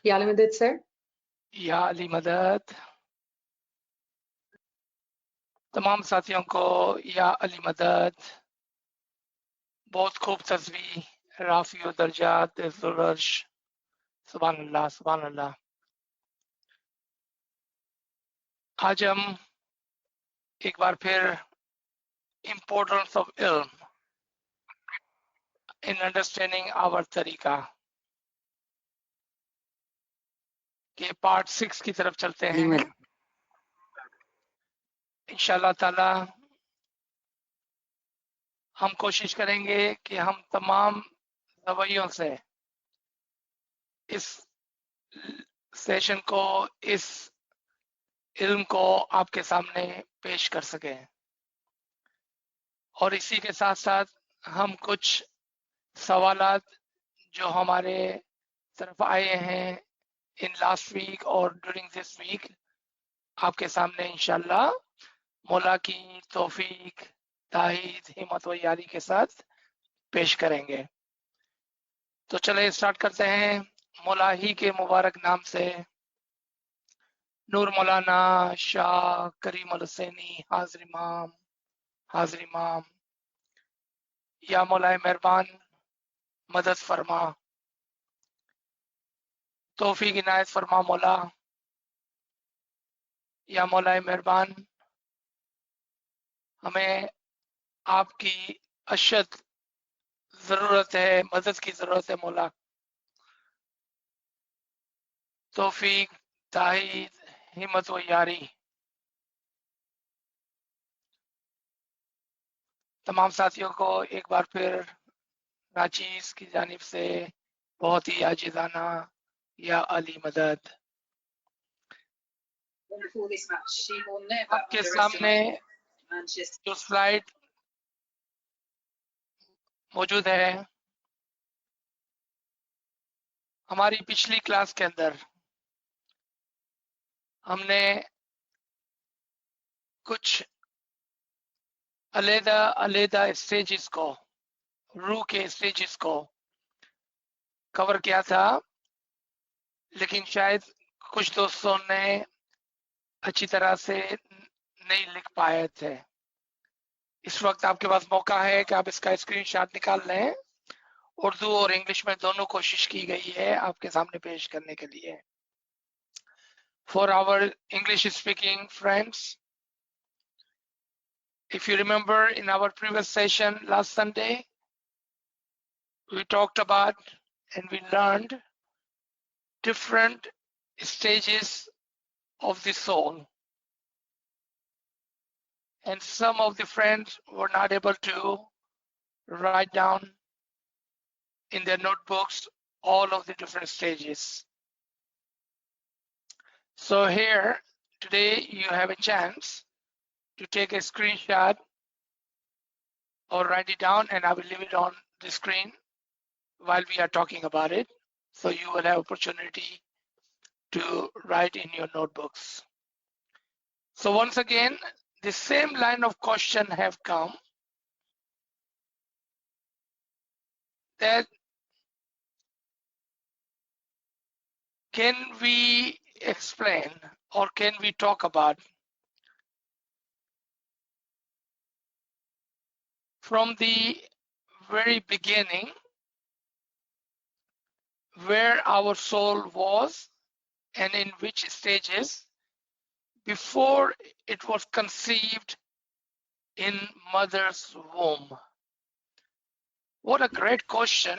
या अली मदद सर। या अली मदद। तमाम साथियों को या अली मदद। बहुत खूब तस्वीर, राफी व दर्जात ज़ुर्श। सुभान अल्लाह, सुभान अल्लाह। आज हम एक बार फिर इम्पोर्टेंस ऑफ इल्म इन अंडरस्टैंडिंग आवर तरीका के पार्ट 6 की तरफ चलते हैं। इंशाल्लाह ताला हम कोशिश करेंगे कि हम तमाम रवैयों से इस सेशन को, इस इल्म को आपके सामने पेश कर सकें, और इसी के साथ साथ हम कुछ सवालात जो हमारे तरफ आए हैं इन लास्ट वीक और ड्यूरिंग दिस वीक आपके सामने इंशाल्लाह मौला की तौफीक, ताहीद, हिम्मत व यारी के साथ पेश करेंगे। तो चले स्टार्ट करते हैं मौला ही के मुबारक नाम से। नूर मौलाना शाह करीम अल हुसैनी हाजिर इमाम, हाजिर इमाम। या मौलाए मेहरबान मदद फरमा, तौफीक इनायत फरमा मौला। या मौलाए मेहरबान हमें आपकी अशद जरूरत है, मदद की जरूरत है मौला। तौफीक, ताहीद, हिम्मत व यारी। तमाम साथियों को एक बार फिर राचीज की जानिब से बहुत ही आजिज़ाना या अली मदद। आपके सामने जो स्लाइड मौजूद है, हमारी पिछली क्लास के अंदर हमने कुछ अलग-अलग स्टेजेस को, रूह के स्टेजेस को कवर किया था, लेकिन शायद कुछ दोस्तों ने अच्छी तरह से नहीं लिख पाए थे। इस वक्त आपके पास मौका है कि आप इसका स्क्रीनशॉट निकाल लें। उर्दू और इंग्लिश में दोनों कोशिश की गई है आपके सामने पेश करने के लिए। For our English speaking friends, if you remember in our previous session last Sunday, we talked about and we learned different stages of the soul. And some of the friends were not able to write down in their notebooks all of the different stages. So here, today you have a chance to take a screenshot or write it down, and I will leave it on the screen while we are talking about it. So you will have opportunity to write in your notebooks. So once again, the same line of question have come that can we explain or can we talk about from the very beginning where our soul was and in which stages before it was conceived in mother's womb? What a great question.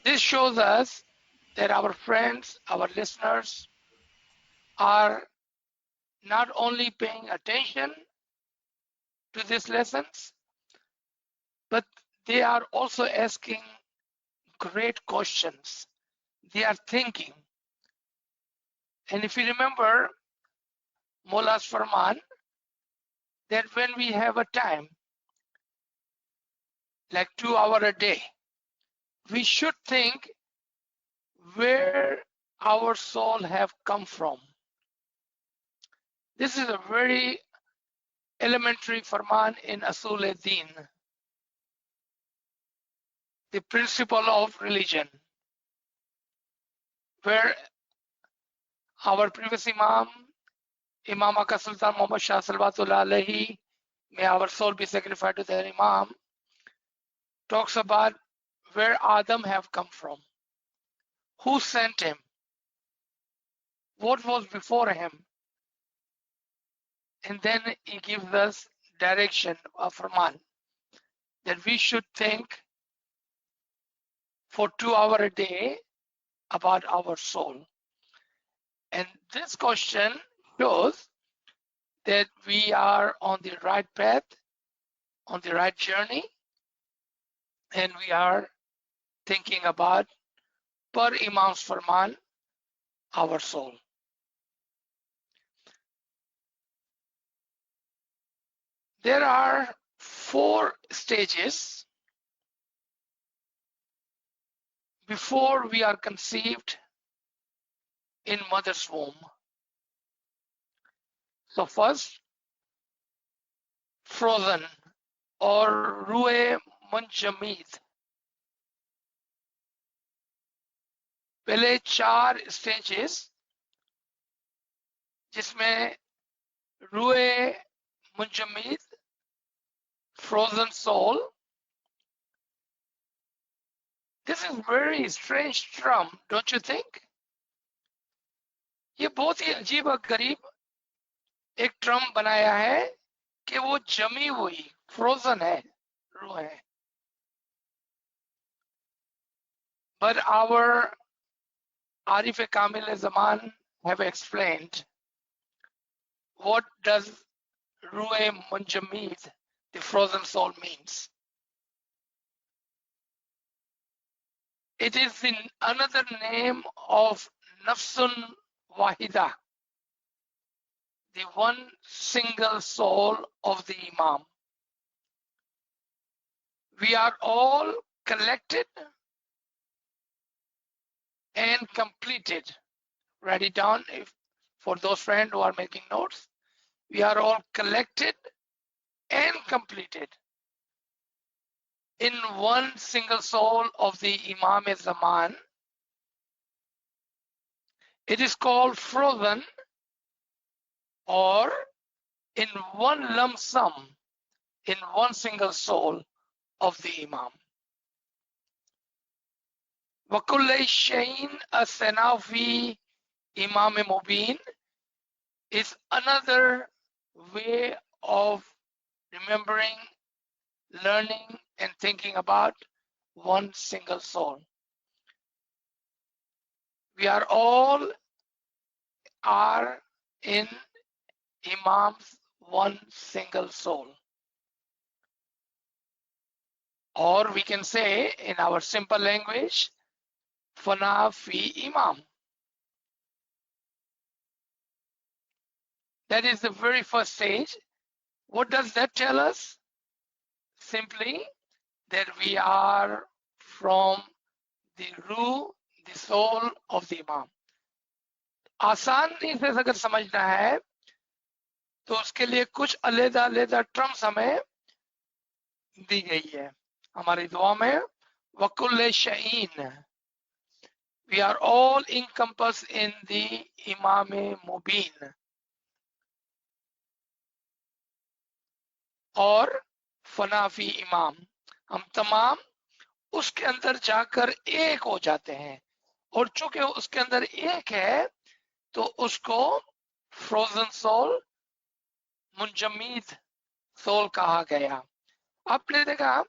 This shows us that our friends, our listeners are not only paying attention to these lessons, but they are also asking great questions. They are thinking. And if you remember Mola's Farman, that when we have a time, like 2 hours a day, we should think where our soul have come from. This is a very elementary Farman in Asul Din, the principle of religion. where our previous Imam Aka Sultan Muhammad Shah Salawatullah Alaihi, may our soul be sacrificed to their Imam, talks about where Adam have come from, who sent him, what was before him, and then he gives us direction of Rahman that we should think for 2 hours a day about our soul. And this question shows that we are on the right path, on the right journey, and we are thinking about per Imam's Farman, our soul. There are 4 stages before we are conceived in mother's womb. So first, frozen or ruए munjamid. पहले 4 stages जिसमें ruए munjamid, frozen soul. This is very strange term, don't you think? ये बहुत ही अजीब और गरीब एक term बनाया है कि वो जमी हुई फ्रोजन है, रूह है. But our Arif Kamil Zaman have explained what does ruh munjamid, the frozen soul, means. It is in another name of Nafsun Wahida, the one single soul of the Imam. We are all collected and completed. Write it down for those friends who are making notes. We are all collected and completed in one single soul of the Imam Zaman. It is called frozen, or in one lump sum, in one single soul of the Imam. وَكُلَّ شَيْءٍ أَثْنَى فِي Imam Mubin is another way of remembering, learning, and thinking about one single soul. We are all are in Imam's one single soul. Or we can say in our simple language, Fana fi Imam. That is the very first stage. What does that tell us? Simply that we are from the ruh, the soul of the Imam. आसानी से अगर समझना है तो उसके लिए कुछ अलग-अलग टर्म्स हमें दी गई है हमारी दुआ में. वकुल्ले शईन, we are all encompassed in the Imam Mubin. और फनाफी इमाम, हम तमाम उसके अंदर जाकर एक हो जाते हैं. और चूंकि उसके अंदर एक है तो उसको फ्रोजन सोल, मुंजमीद सोल कहा गया. आपने देखा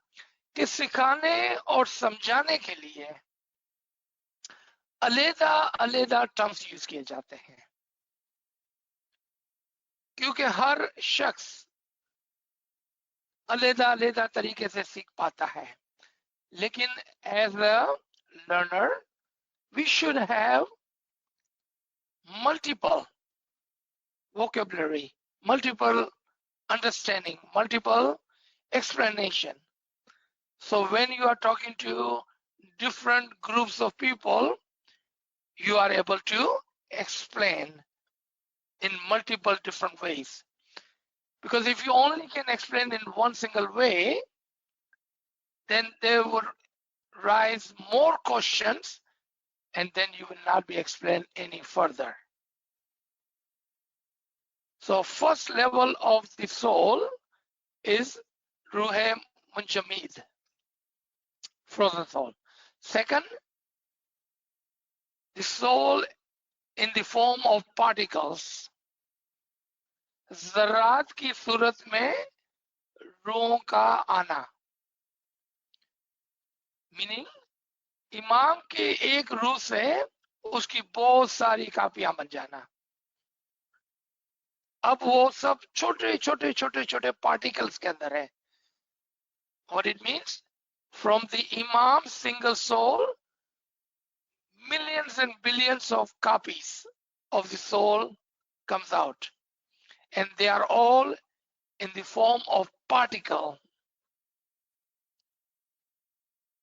कि सिखाने और समझाने के लिए अलग-अलग टर्म्स यूज किए जाते हैं, क्योंकि हर शख्स अलग-अलग तरीके से सीख पाता है. लेकिन as a learner, we should have multiple vocabulary, multiple understanding, multiple explanation. So when you are talking to different groups of people, you are able to explain in multiple different ways. Because if you only can explain in one single way, then there would rise more questions and then you will not be explained any further. So first level of the soul is Ruhe Munjamid, frozen soul. Second, the soul in the form of particles, ज़रात की सूरत में रूहों का आना, meaning इमाम के एक रूह से उसकी बहुत सारी कापियां बन जाना। अब वो सब छोटे छोटे छोटे छोटे पार्टिकल्स के अंदर है। What it means? From the Imam's single soul, millions and billions of copies of the soul comes out, and they are all in the form of particle,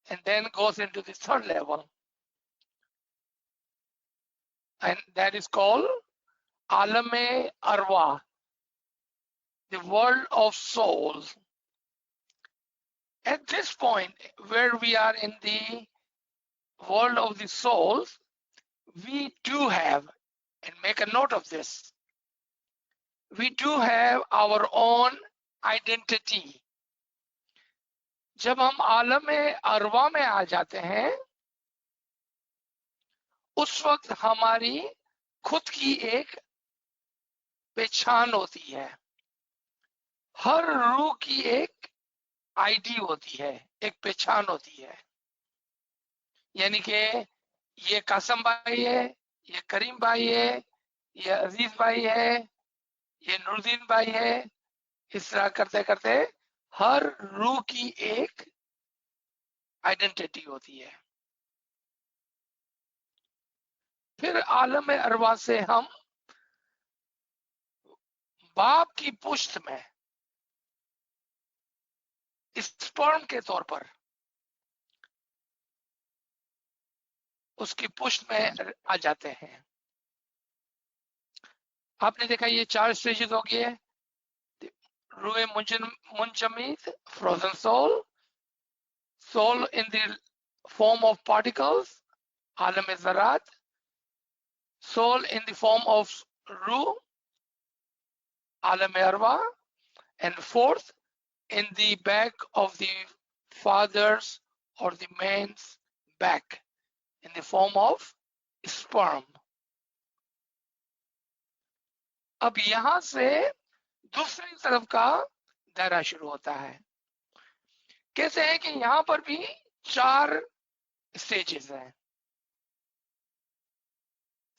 and then goes into the third level, and that is called Alame Arwa, the world of souls. At this point, where we are in the world of the souls, we do have, and make a note of this, we do have our own identity. जब हम आलम अरवा में आ जाते हैं, उस वक्त हमारी खुद की एक पहचान होती है। हर रूह की एक आईडी होती है, एक पहचान होती है। यानी कि ये कासम भाई है, ये करीम भाई है, ये अजीज भाई है, ये नूरदीन भाई है। इस तरह करते करते हर रूह की एक आइडेंटिटी होती है। फिर आलम अरवा से हम बाप की पुश्त में स्पर्म के तौर पर उसकी पुश्त में आ जाते हैं। आपने देखा ये 4 स्टेजेस हो गए। रूहे मुंजमीद, frozen soul, soul in the form of particles, alam zarat, soul in the form of ruh, alam arwa, and fourth, in the back of the father's or the man's back, in the form of sperm. अब यहां से दूसरी तरफ का दायरा शुरू होता है। कैसे है कि यहां पर भी 4 stages हैं।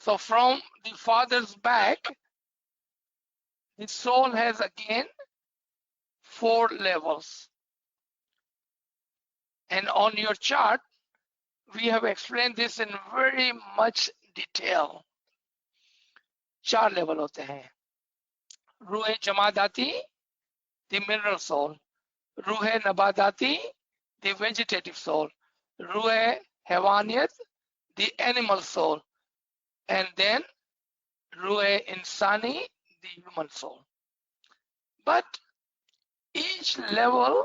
So from the father's back, the soul has again 4 levels. And on your chart, we have explained this in very much detail. 4 level होते हैं। रूह जमादाती, the mineral soul. रूह नबादाती, the vegetative soul. रूह हैवानियत, the animal soul. And then रूह insani, the human soul. But each level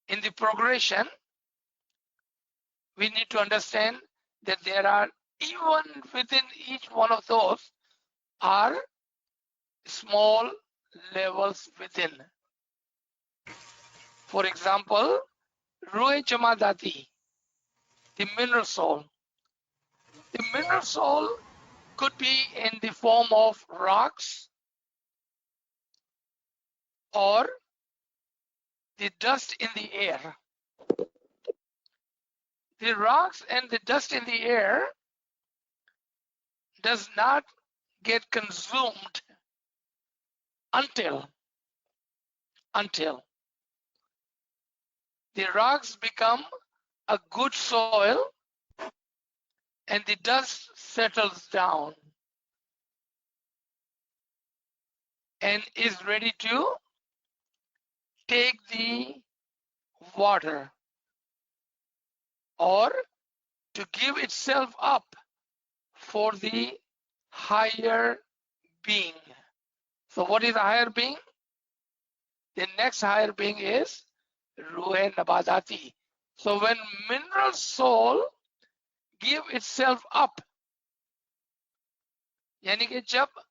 in the progression, we need to understand that there are, even within each one of those, are small levels within. For example, Ruh Jamadati, the mineral soul. The mineral soul could be in the form of rocks or the dust in the air. The rocks and the dust in the air does not get consumed until the rocks become a good soil and the dust settles down and is ready to take the water or to give itself up for the higher being. So what is a higher being? The next higher being is Ruh Nabadati. So when mineral soul give itself up, यानी कि जब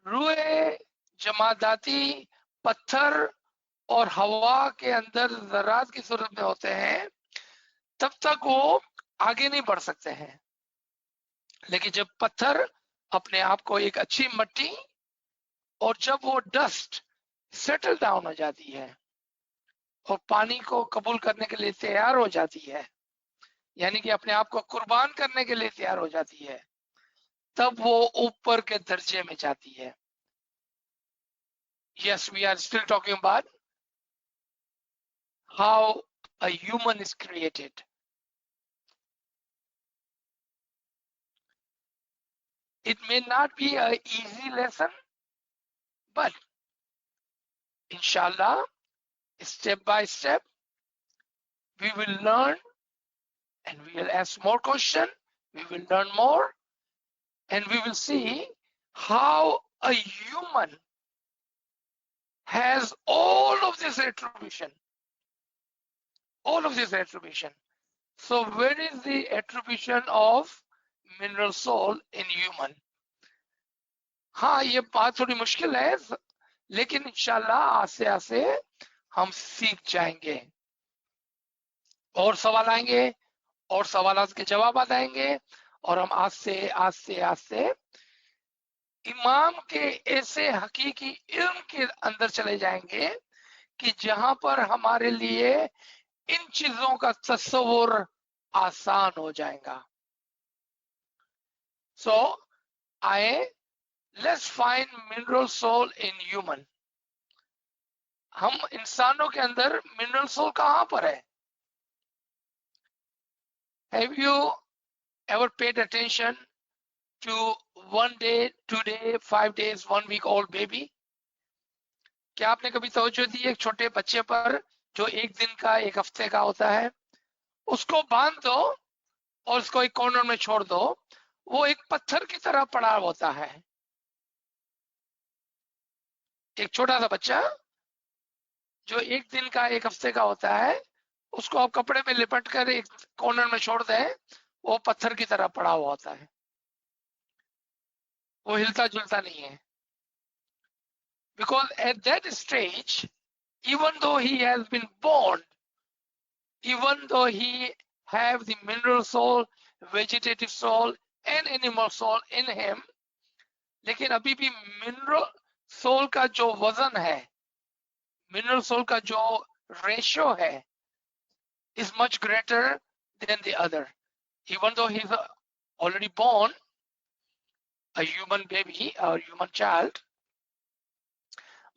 रुए जमादाती पत्थर और हवा के अंदर ज़रात की सूरत में होते हैं, तब तक वो आगे नहीं बढ़ सकते हैं। लेकिन जब पत्थर अपने आप को एक अच्छी मिट्टी और जब वो डस्ट सेटल डाउन हो जाती है और पानी को कबूल करने के लिए तैयार हो जाती है, यानी कि अपने आप को कुर्बान करने के लिए तैयार हो जाती है, तब वो ऊपर के दर्जे में जाती है। Yes, we are still talking about how a human is created. It may not be an easy lesson, but inshallah, step by step, we will learn and we will ask more questions, we will learn more, and we will see how a human has all of this attribution. All of this attribution. So where is the attribution of mineral soul in human? हाँ, ये बात थोड़ी मुश्किल है, लेकिन इंशाल्लाह आस्ते आस्ते हम सीख जाएंगे। और सवाल आएंगे और सवाल के जवाब आएंगे और हम आस्ते आस्ते आस्ते इमाम के ऐसे हकीकी इल्म के अंदर चले जाएंगे कि जहां पर हमारे लिए इन चीजों का तस्वुर आसान हो जाएगा। So let's find mineral soul in human. हम इंसानों के अंदर मिनरल सोल कहां पर है? Have you ever paid attention to 1 day, 2 day, 5 days, 1 week old baby? क्या आपने कभी तवज्जो दी एक छोटे बच्चे पर जो 1 दिन का 1 हफ्ते का होता है? उसको बांध दो और उसको एक कॉर्नर में छोड़ दो, वो एक पत्थर की तरह पड़ा होता है। एक छोटा सा बच्चा जो 1 दिन का 1 हफ्ते का होता है, उसको आप कपड़े में लिपट कर एक कॉर्नर में छोड़ दें, वो पत्थर की तरह पड़ा हुआ होता है, वो हिलता जुलता नहीं है। Because at that stage, even though he has been born, even though he have the mineral soul, vegetative soul and animal soul in him, लेकिन अभी भी मिनरल सोल का जो वजन है, मिनरल सोल का जो रेशियो है, is much greater than the other. Even though he's already born, a human baby or human child,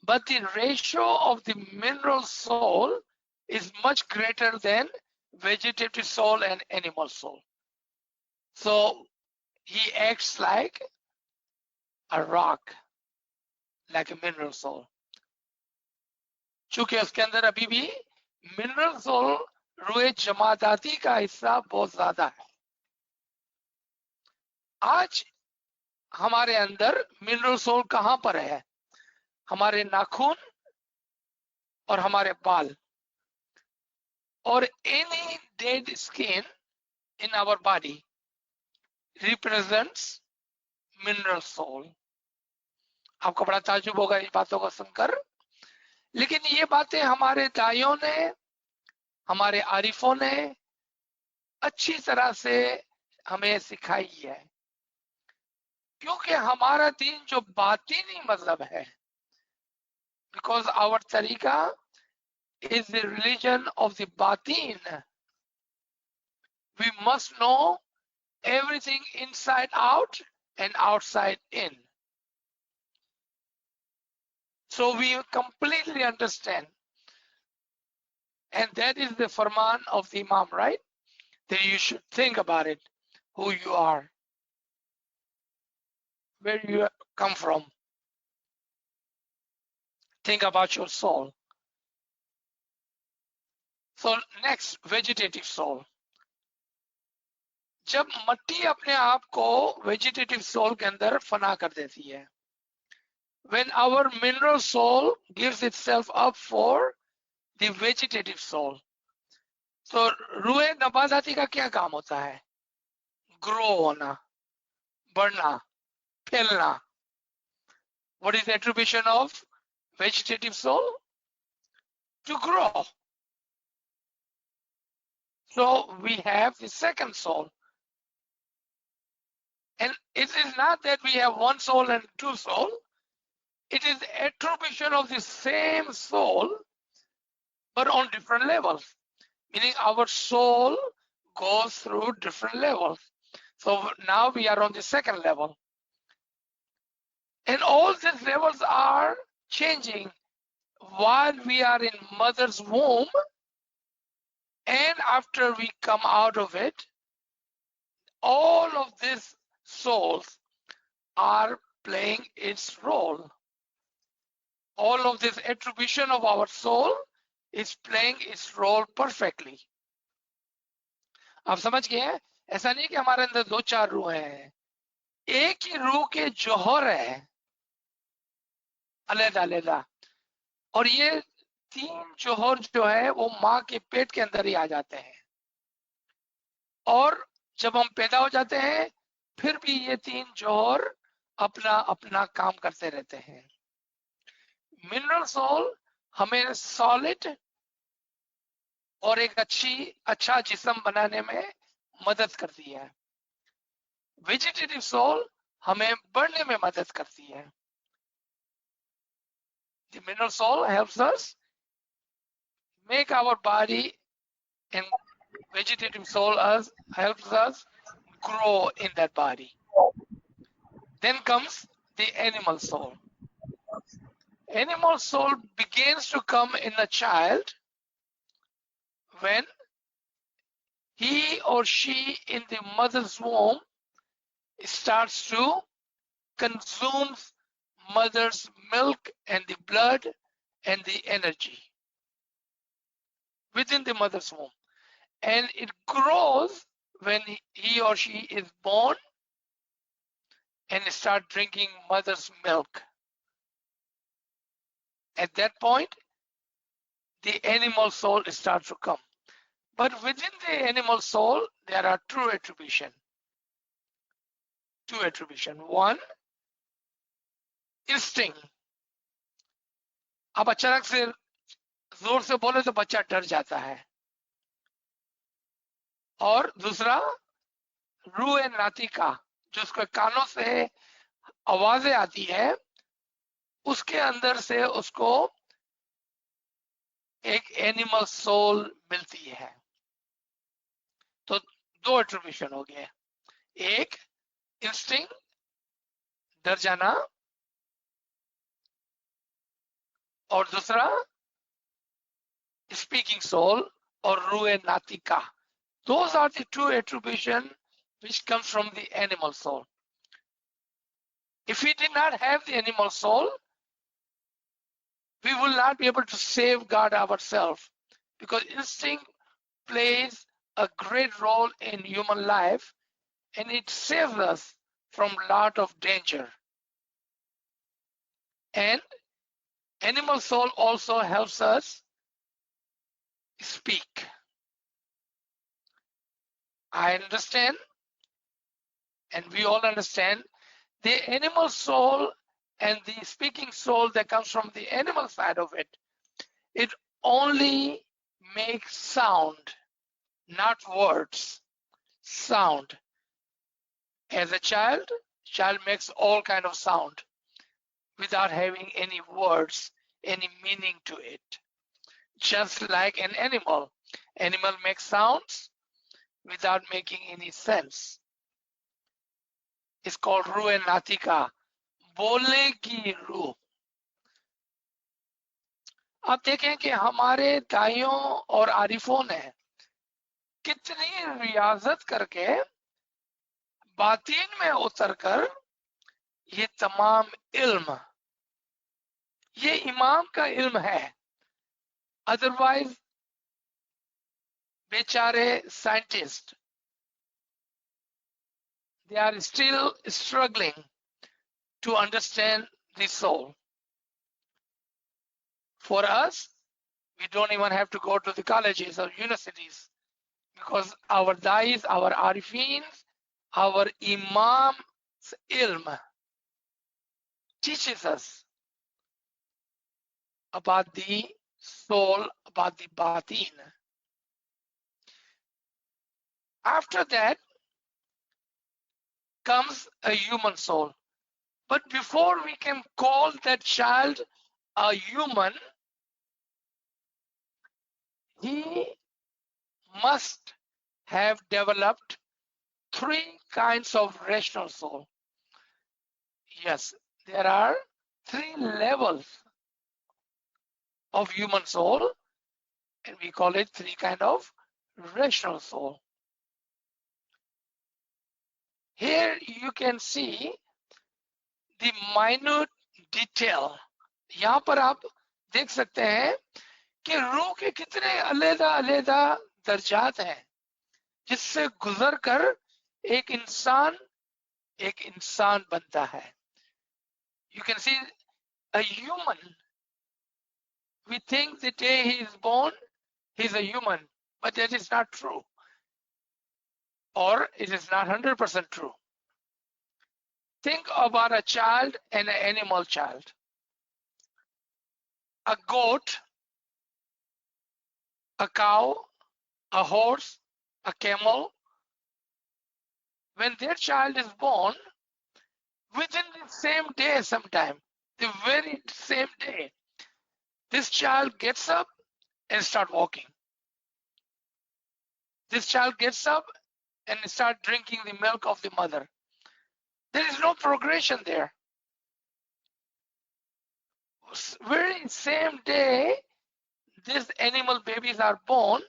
but the ratio of the mineral soul is much greater than vegetative soul and animal soul. So he acts like a rock, like a mineral soul. चूंकि उसके अंदर अभी भी mineral soul रुए जमादाती का हिस्सा बहुत ज्यादा है। आज हमारे अंदर मिनरल सोल कहां पर है? हमारे नाखून और हमारे बाल और any dead skin in our body represents mineral soul. आपको बड़ा ताज्जुब होगा इन बातों को सुनकर, लेकिन ये बातें हमारे दाइयों ने, हमारे आरिफों ने अच्छी तरह से हमें सिखाई है, क्योंकि हमारा दीन जो बातिनी मजहब है, because our तरीका is the religion of the batin, we must know everything inside out and outside in. So we completely understand, and that is the farman of the Imam, right? That you should think about it, who you are, where you come from. Think about your soul. So next, vegetative soul. जब मट्टी अपने आप को vegetative soul के अंदर फना कर देती है, when our mineral soul gives itself up for the vegetative soul, तो रूए नबाताती का क्या काम होता है? ग्रो होना, बढ़ना, फैलना. What is the attribution of vegetative soul? To grow. So we have the second soul. And it is not that we have one soul and two souls. It is the attribution of the same soul, but on different levels. Meaning our soul goes through different levels. So now we are on the second level. And all these levels are changing while we are in mother's womb, and after we come out of it. All of these souls are playing its role. All of this attribution of our soul is playing its role perfectly. आप समझ गए हैं? ऐसा नहीं कि हमारे अंदर दो चार रूह हैं, एक ही रूह के जौहर है, अलग अलग. और ये तीन जौहर जो है वो माँ के पेट के अंदर ही आ जाते हैं, और जब हम पैदा हो जाते हैं फिर भी ये तीन जौहर अपना अपना काम करते रहते हैं. मिनरल सोल हमें सॉलिड और एक अच्छा जिस्म बनाने में मदद करती है. वेजिटेटिव सोल हमें बढ़ने में मदद करती है. The mineral soul helps us make our body, and vegetative soul helps us grow in that body. Then comes the animal soul. Animal soul begins to come in a child when he or she in the mother's womb starts to consume mother's milk and the blood and the energy within the mother's womb, and it grows when he or she is born and start drinking mother's milk. At that point the animal soul starts to come. But within the animal soul there are two attribution. One, instinct. अब अचानक से जोर से बोले तो बच्चा डर जाता है. और दूसरा रूह ए नातिका, जो उसके कानों से आवाजें आती है, उसके अंदर से उसको एक एनिमल सोल मिलती है. तो दो एट्रीब्यूशन हो गए, एक इंस्टिंक्ट डर जाना, और दूसरा speaking soul or ruhe natika. Those are the two attribution which comes from the animal soul. If we did not have the animal soul, we will not be able to safeguard ourselves, because instinct plays a great role in human life and it saves us from a lot of danger. And animal soul also helps us speak. I understand, and we all understand, the animal soul and the speaking soul that comes from the animal side of it, it only makes sound, not words. Sound. As a child makes all kind of sound without having any words, any meaning to it. Just like an animal makes sounds without making any sense. It's called ruh natika, बोलने की रूह. आप देखें कि हमारे दाइयों और आरिफों ने कितनी रियाजत करके बातीन में उतरकर ये तमाम इल्म, ये इमाम का इल्म है. अदरवाइज बेचारे scientist, they are still struggling to understand the soul. For us, we don't even have to go to the colleges or universities, because our dais, our arifins our Imam's ilm teaches us about the soul, about the batin. After that comes a human soul. But before we can call that child a human, he must have developed three kinds of rational soul. Yes, there are three levels of human soul, and we call it three kind of rational soul. Here you can see the minute detail. यहाँ पर आप देख सकते हैं कि रूह के कितने अलग-अलग दर्जात हैं जिससे गुजर कर एक इंसान बनता है. You can see a human. We think the day he is born, he is a human, but that is not true, or it is not 100% true. Think about a child and an animal child. A goat, a cow, a horse, a camel. When their child is born, within the same day sometime, the very same day, this child gets up and start walking. This child gets up and start drinking the milk of the mother. There is no progression there. Very same day, these animal babies are born,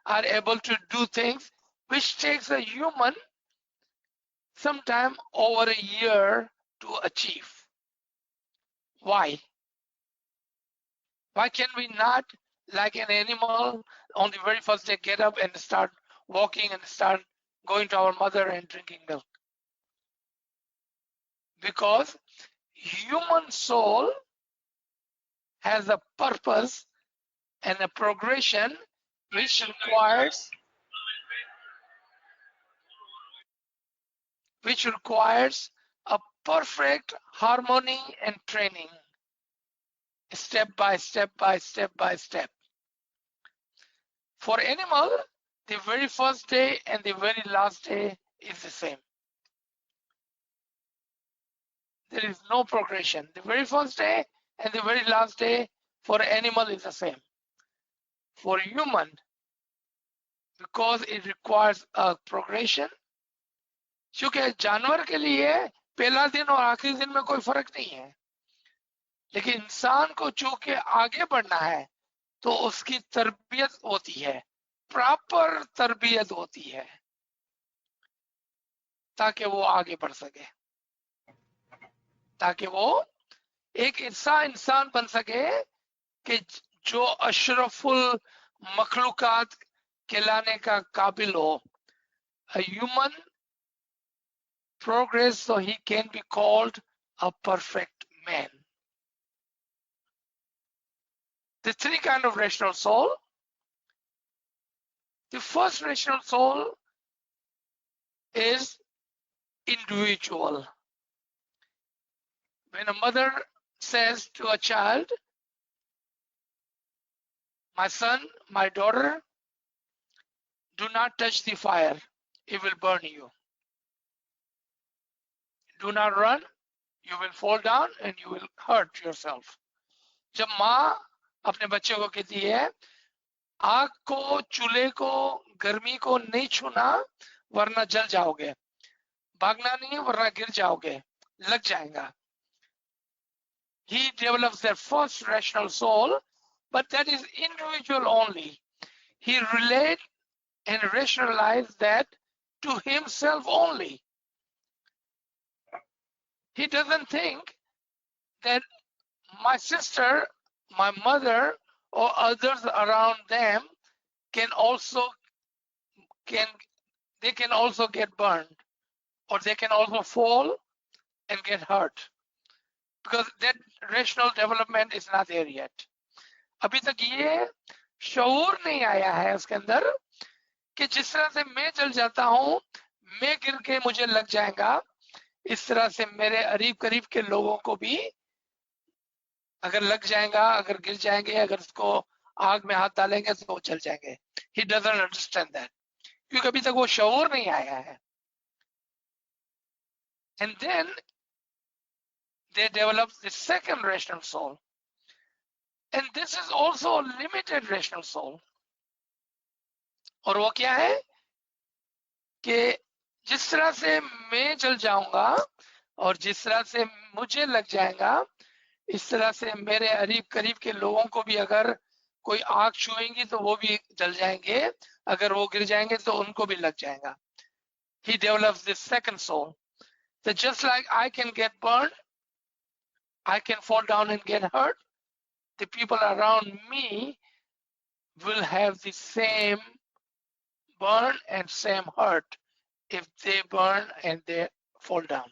are able to do things which takes a human sometime over a year to achieve. Why? Why can we not, like an animal, on the very first day get up and start walking and start going to our mother and drinking milk? Because human soul has a purpose and a progression which requires a perfect harmony and training, step by step by step by step. For animal, the very first day and the very last day is the same. There is no progression. The very first day and the very last day for animal is the same. For human, because it requires a progression, क्योंकि जानवर के लिए पहला दिन और आखिरी दिन में कोई फर्क नहीं है, लेकिन इंसान को चूंकि आगे बढ़ना है तो उसकी तरबियत होती है, प्रॉपर तरबियत होती है ताकि वो आगे बढ़ सके, ताकि वो एक ऐसा इंसान बन सके कि जो अशरफुल मखलूकात कहलाने का काबिल हो. A human progress so he can be called a perfect man. The three kind of rational soul. The first rational soul is individual. When a mother says to a child, my son, my daughter, do not touch the fire, it will burn you. Do not run, you will fall down and you will hurt yourself. जब माँ अपने बच्चे को कहती है आग को, चूल्हे को, गर्मी को नहीं छूना वरना जल जाओगे, भागना नहीं वरना गिर जाओगे, लग जाएगा. He develops their first rational soul, but that is individual only. He relates and rationalizes that to himself only. He doesn't think that my sister, my mother, or others around them can also get burned, or they can also fall and get hurt, because that rational development is not there yet. अभी तक ये शऊर नहीं आया है उसके अंदर कि जिस तरह से मैं जल जाता हूँ, मैं गिर के मुझे लग जाएगा, इस तरह से मेरे करीब करीब के लोगों को भी अगर लग जाएगा, अगर गिर जाएंगे, अगर उसको आग में हाथ डालेंगे तो वो जल जाएंगे. He doesn't understand that, क्योंकि अभी तक वो शऊर नहीं आया है. And then they develop the second rational soul, and this is also a limited rational soul. और वो क्या है कि जिस तरह से मैं जल जाऊंगा और जिस तरह से मुझे लग जाएगा, इस तरह से मेरे करीब करीब के लोगों को भी अगर कोई आग छुएंगी तो वो भी जल जाएंगे, अगर वो गिर जाएंगे तो उनको भी लग जाएगा. He develops this second soul. So just like I can get burned, I can fall down and get hurt, the people around me will have the same burn and same hurt if they burn and they fall down.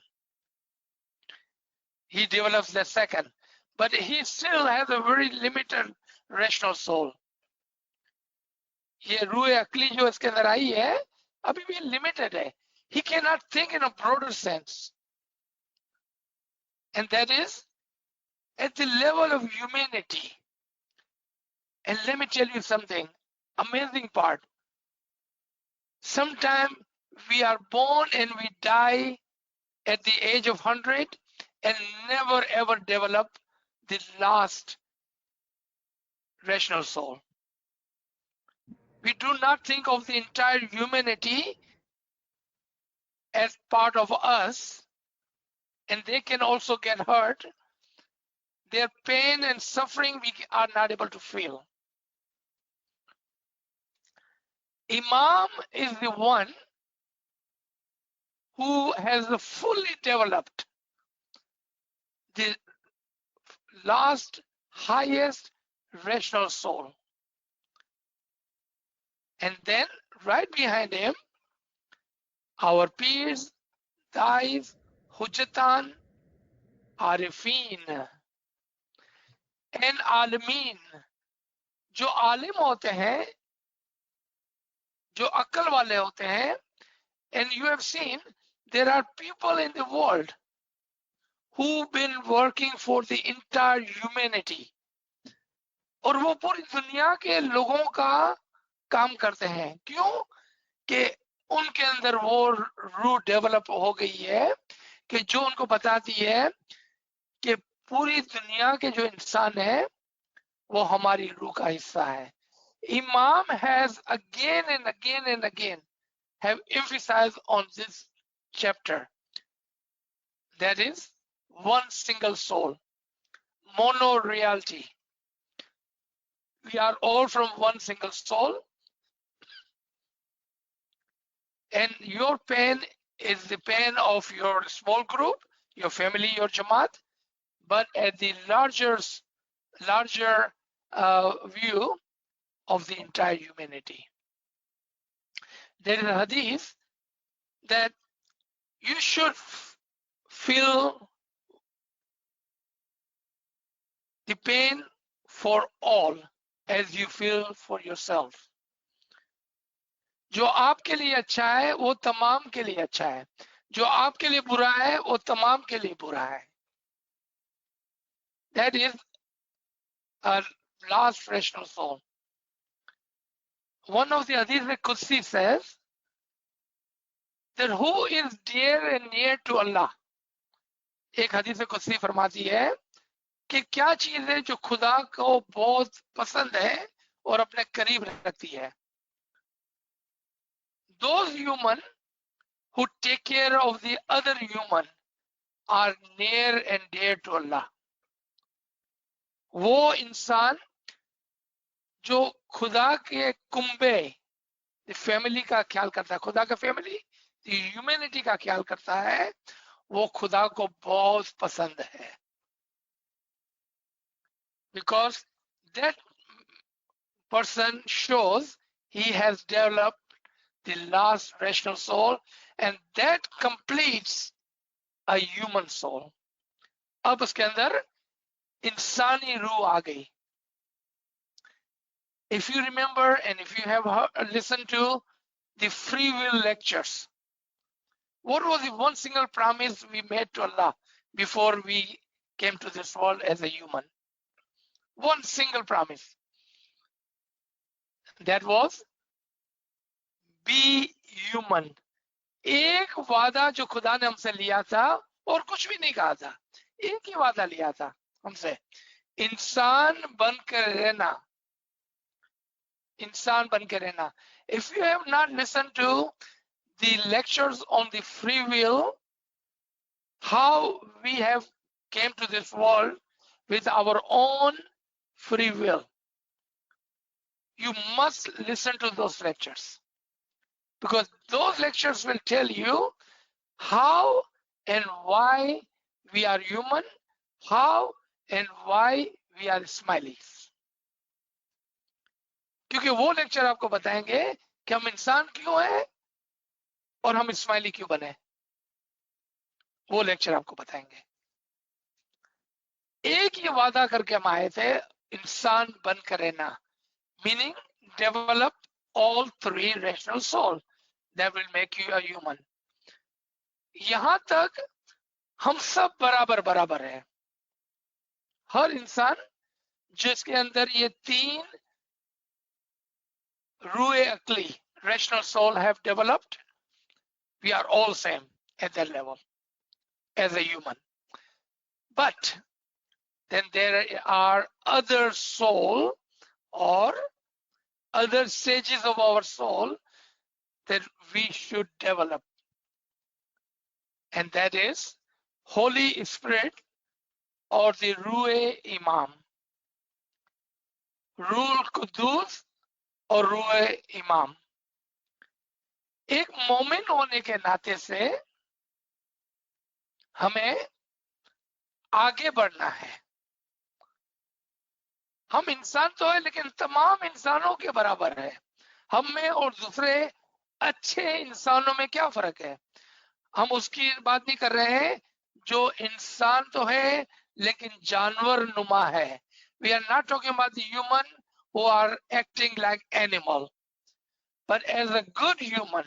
He develops the second, but he still has a very limited rational soul. ये रूह अकली जो इसके अंदर आई है अभी भी limited है. He cannot think in a broader sense, and that is at the level of humanity. And let me tell you something, amazing part. Sometimes we are born and we die at the age of 100 and never ever develop the last rational soul. We do not think of the entire humanity as part of us, and they can also get hurt. Their pain and suffering we are not able to feel. Imam is the one who has fully developed the last highest rational soul. And then right behind him, our peers, Dais, Hujjatan, Arifin, and Alameen. जो आलिम होते हैं, जो अक्ल वाले होते हैं, and you have seen there are people in the world who've been working for the entire humanity, और वो पूरी दुनिया के लोगों का काम करते हैं. क्यों? कि उनके अंदर वो रूह डेवलप हो गई है कि जो उनको बताती है कि पूरी दुनिया के जो इंसान है वो हमारी रूह का हिस्सा है. Imam has again and again and again have emphasized on this chapter, that is one single soul, mono reality. We are all from one single soul, and your pain is the pain of your small group, your family, your Jamaat, but at the larger view of the entire humanity. There is a hadith that you should feel the pain for all as you feel for yourself. जो आपके लिए अच्छा है वो तमाम के लिए अच्छा है, जो आपके लिए बुरा है वो तमाम के लिए बुरा है. That is our last rational soul. One of the Hadith al-Qudsi says that who is dear and near to Allah. एक हदीस कुदसी फरमाती है कि क्या चीज है जो खुदा को बहुत पसंद है और अपने करीब रखती है. Those human who take care of the other human are near and dear to Allah. वो इंसान जो खुदा के कुंबे, फैमिली का ख्याल करता है, खुदा का फैमिली, ह्यूमैनिटी का ख्याल करता है, वो खुदा को बहुत पसंद है. Because that person shows he has developed the last rational soul, and that completes a human soul. अब उसके अंदर इंसानी रूह आ गई. If you remember and if you have listened to the free will lectures, What was the one single promise we made to Allah before we came to this world as a human? One single promise. That was be human. एक वादा जो खुदा ने हमसे लिया था और कुछ भी नहीं कहा था, एक ही वादा लिया था हमसे, इंसान बनकर रहना, इंसान बनकर रहना. If you have not listened to the lectures on the free will, how we have came to this world with our own free will, you must listen to those lectures, because those lectures will tell you how and why we are human, how and why we are smileys. क्योंकि वो lecture आपको बताएंगे कि हम इंसान क्यों हैं और हम स्माइली क्यों बने. वो लेक्चर आपको बताएंगे. एक ही वादा करके हम आए थे, इंसान बनकर रहना, meaning develop all three rational soul that will make you a human. यहां तक हम सब बराबर बराबर हैं. हर इंसान जिसके अंदर ये तीन रूए अक्ली rational soul have developed, we are all same at that level as a human. But then there are other soul or other stages of our soul that we should develop, and that is Holy Spirit or the Ruhe Imam, Ruhul Qudus और रूह इमाम. एक मोमिन होने के नाते से हमें आगे बढ़ना है. हम इंसान तो है लेकिन तमाम इंसानों के बराबर है. हम में और दूसरे अच्छे इंसानों में क्या फर्क है? हम उसकी बात नहीं कर रहे हैं जो इंसान तो है लेकिन जानवर नुमा है. We are not talking about the human who are acting like animal, but as a good human,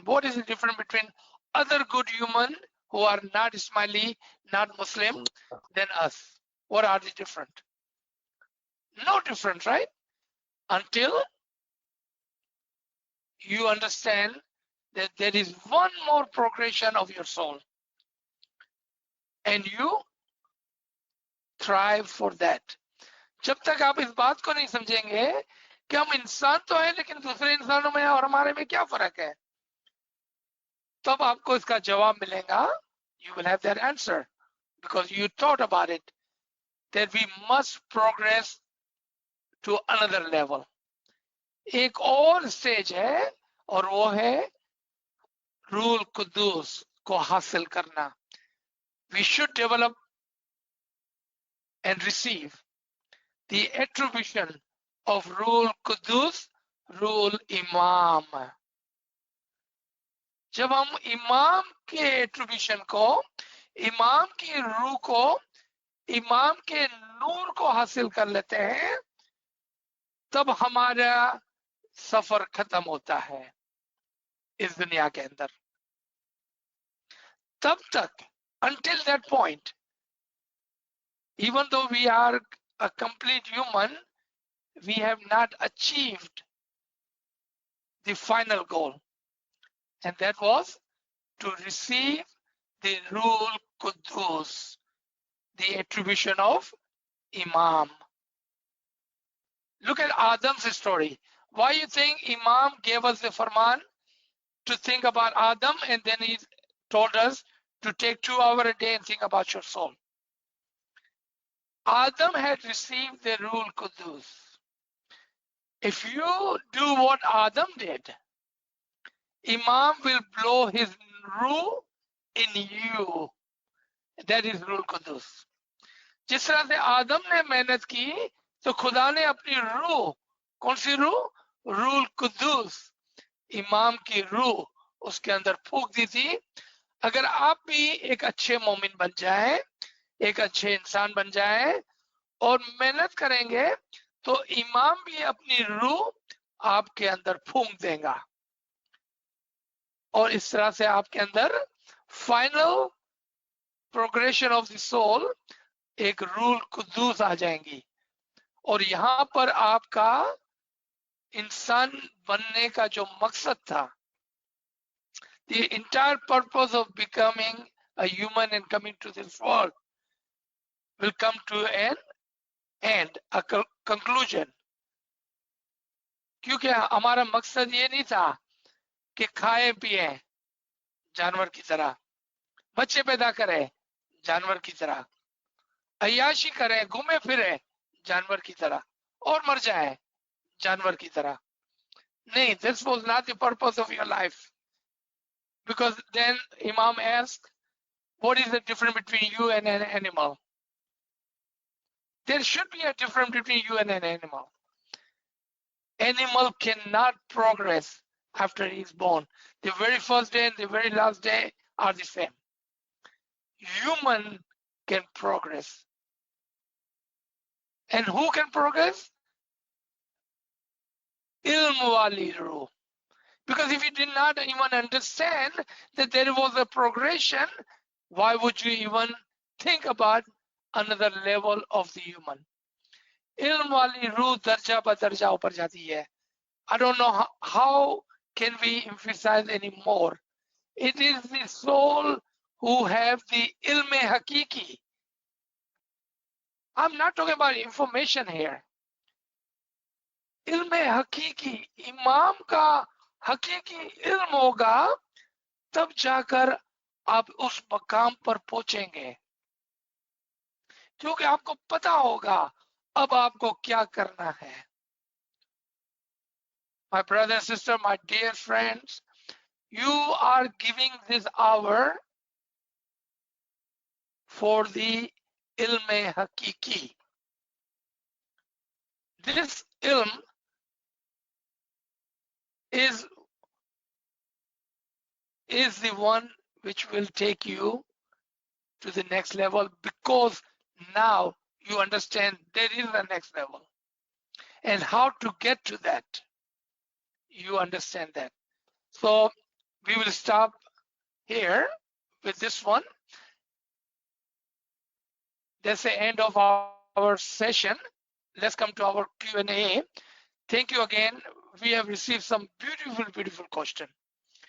what is the difference between other good human who are not smiley, not Muslim, than us? What are the different? No difference, right? Until you understand that there is one more progression of your soul, and you thrive for that. जब तक आप इस बात को नहीं समझेंगे कि हम इंसान तो हैं लेकिन दूसरे इंसानों में और हमारे में क्या फर्क है, तब आपको इसका जवाब मिलेगा. You will have that answer because you thought about it, that we must progress to another level. एक और स्टेज है और वो है रूल कुद्दूस को हासिल करना. We should develop and receive the attribution of Ruhul Qudus, Ruhul Imam. जब हम इमाम के एट्रीब्यूशन को, इमाम की रूह को, इमाम के नूर को हासिल कर लेते हैं, तब हमारा सफर खत्म होता है इस दुनिया के अंदर. तब तक, until that point, even though we are a complete human, we have not achieved the final goal, and that was to receive the Ruhul Qudus, the attribution of Imam. Look at Adam's story. Why you think Imam gave us the farman to think about Adam, and then he told us to take 2 hours a day and think about your soul? Adam had received the Ruhul Qudus. If you do what Adam did, Imam will blow his ruh in you. That is Ruhul Qudus. जिस तरह से आदम ने मेहनत की तो खुदा ने अपनी रूह, कौन सी रूह? रूहुल कुद्दूस, इमाम की रूह उसके अंदर फूंक दी थी. अगर आप भी एक अच्छे मोमिन बन जाएं, एक अच्छे इंसान बन जाएं और मेहनत करेंगे तो इमाम भी अपनी रूह आपके अंदर फूंक देगा. और इस तरह से आपके अंदर final progression of the soul एक रूल कुद्दूस आ जाएंगी। और यहाँ पर आपका इंसान बनने का जो मकसद था, the entire purpose of becoming a human and coming to this world will come to an end, a conclusion. क्योंकि हमारा मकसद ये नहीं था कि खाए पिए जानवर की तरह, बच्चे पैदा करें जानवर की तरह, अय्याशी करें, घूमे फिरे जानवर की तरह और मर जाए जानवर की तरह। नहीं, this was not the purpose of your life. Because then Imam asked, what is the difference between you and an animal? There should be a difference between you and an animal. Animal cannot progress after he is born. The very first day and the very last day are the same. Human can progress. And who can progress? Ilm wali ruh. Because if you did not even understand that there was a progression, why would you even think about another level of the human? Ilm wali ruh darja ba darja upar jati hai. I don't know how can we emphasize any more. It is the soul who have the ilm hakiki. I'm not talking about information here. ilm hakiki, imam का हकीकी इल्म होगा, तब जाकर आप उस मकाम पर पहुंचेंगे, क्योंकि आपको पता होगा अब आपको क्या करना है। My brother and sister, my dear friends, you are giving this hour for the ilm hakiki. This ilm is the one which will take you to the next level, because now you understand there is a next level, and how to get to that, you understand that. So we will stop here with this one. That's the end of our session. Let's come to our Q&A. Thank you again. We have received some beautiful question.